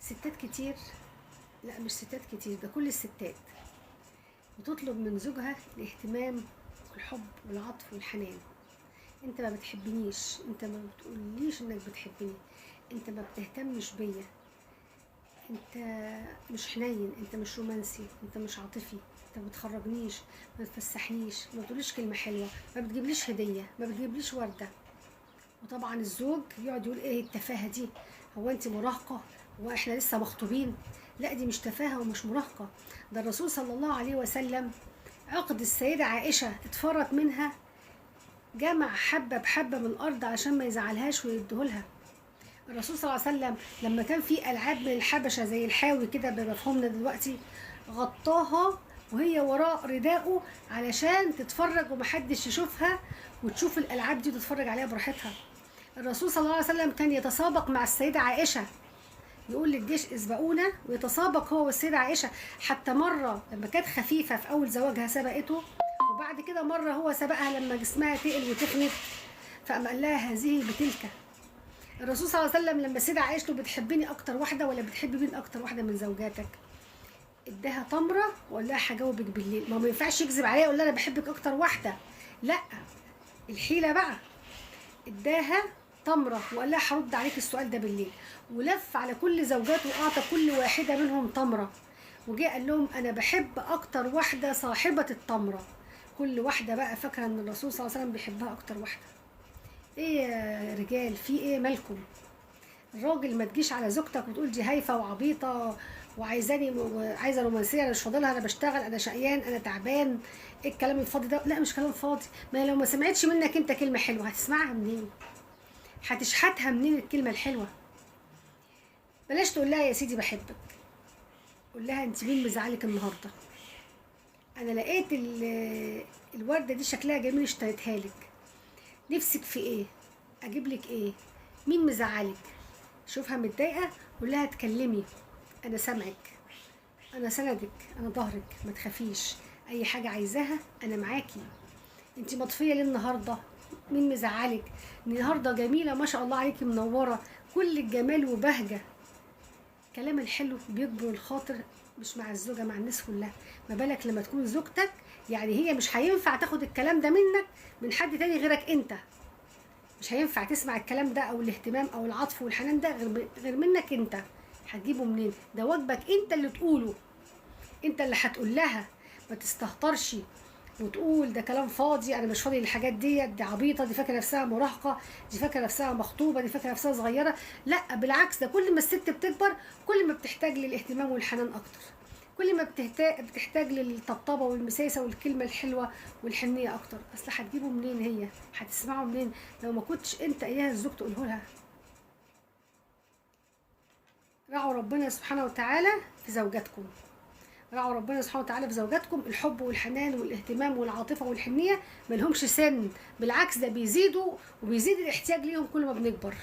ستات كتير، لا مش ستات كتير، ده كل الستات بتطلب من زوجها الاهتمام والحب والعطف والحنان. انت ما بتحبنيش، انت ما بتقوليش انك بتحبني، انت ما بتهتمش بيا، انت مش حنين، انت مش رومانسي، انت مش عاطفي، انت ما بتخرجنيش، ما بتفسحنيش، ما بتقوليش كلمه حلوه، ما بتجيبليش هديه، ما بتجيبليش ورده. وطبعا الزوج يقعد يقول ايه التفاهه دي، هو انت مراهقه، هو احنا لسه مخطوبين؟ لا دي مش تفاهه ومش مراهقه، ده الرسول صلى الله عليه وسلم عقد السيده عائشه اتفرط منها، جمع حبه بحبه من الارض عشان ما يزعلهاش ويديهولها. الرسول صلى الله عليه وسلم لما كان في العاب من الحبشه زي الحاوي كده بمفهومنا دلوقتي، غطاها وهي وراء رداءه علشان تتفرج ومحدش يشوفها، وتشوف الالعاب دي وتتفرج عليها براحتها. الرسول صلى الله عليه وسلم كان يتسابق مع السيده عائشه، يقول للجيش اسبقونا، ويتسابق هو والسيده عائشه. حتى مره لما كانت خفيفه في اول زواجها سبقته، وبعد كده مره هو سبقها لما جسمها تقل وتخنت، فقام قال لها هذه بتلك. الرسول صلى الله عليه وسلم لما السيده عائشه له بتحبني اكتر واحده ولا بتحبي مين اكتر واحده من زوجاتك، اداها تمره وقال لها هجاوبك بالليل. ما ينفعش يكذب عليها يقول لها انا بحبك اكتر واحده، لا الحيله بقى. اداها تمره وقال لها هرد عليك السؤال ده بالليل، ولف على كل زوجاته واعطى كل واحده منهم تمره، وجاء قال لهم انا بحب اكتر واحده صاحبه التمره. كل واحده بقى فاكره ان الرسول صلى الله عليه وسلم بيحبها اكتر واحده. ايه يا رجال في ايه مالكم؟ الراجل ما تجيش على زوجتك وتقول دي هايفه وعبيطه وعايزاني وعايزه رومانسيه، انا مش فاضلها، انا بشتغل، انا شقيان، انا تعبان، ايه الكلام الفاضي ده؟ لا مش كلام فاضي. ما لو ما سمعتش منك انت كلمه حلوه هتسمعها منين؟ هتشحتها منين الكلمه الحلوه؟ بلاش تقول لها يا سيدي بحبك، قول لها انت مين مزعلك النهارده؟ انا لقيت الورده دي شكلها جميل اشتريتها لك، نفسك في ايه؟ اجيب لك ايه؟ مين مزعلك؟ شوفها متضايقه قول لها اتكلمي، انا سامعك، انا سندك، انا ظهرك، ما تخافيش، اي حاجه عايزاها انا معاكي. انت مطفيه ليه النهارده؟ مين مزعلك؟ النهارده جميله ما شاء الله عليكي، منوره، كل الجمال وبهجه. الكلام الحلو بيكبر الخاطر، مش مع الزوجه، مع الناس كلها، ما بالك لما تكون زوجتك. يعني هي مش هينفع تاخد الكلام ده منك من حد تاني غيرك انت، مش هينفع تسمع الكلام ده او الاهتمام او العطف والحنان ده غير منك انت. هتجيبه منين؟ ده واجبك انت اللي تقوله، انت اللي هتقول لها، ما تستهترش وتقول ده كلام فاضي، انا مش فاضي للحاجات دي عبيطه، دي فاكره نفسها مراهقه، دي فاكره نفسها مخطوبه، دي فاكره نفسها صغيره. لا بالعكس، ده كل ما الست بتكبر كل ما بتحتاج للاهتمام والحنان اكتر، كل ما بتحتاج للطبطبه والمسايسه والكلمه الحلوه والحنيه اكتر. اصل هتجيبه منين؟ هي هتسمعه منين لو ما كنتش انت اياها الزوج تقوله لها؟ راعوا ربنا سبحانه وتعالى في زوجاتكم، راعوا ربنا سبحانه وتعالى في زوجاتكم. الحب والحنان والاهتمام والعاطفه والحنيه ملهمش سن، بالعكس ده بيزيدوا وبيزيد الاحتياج ليهم كل ما بنكبر.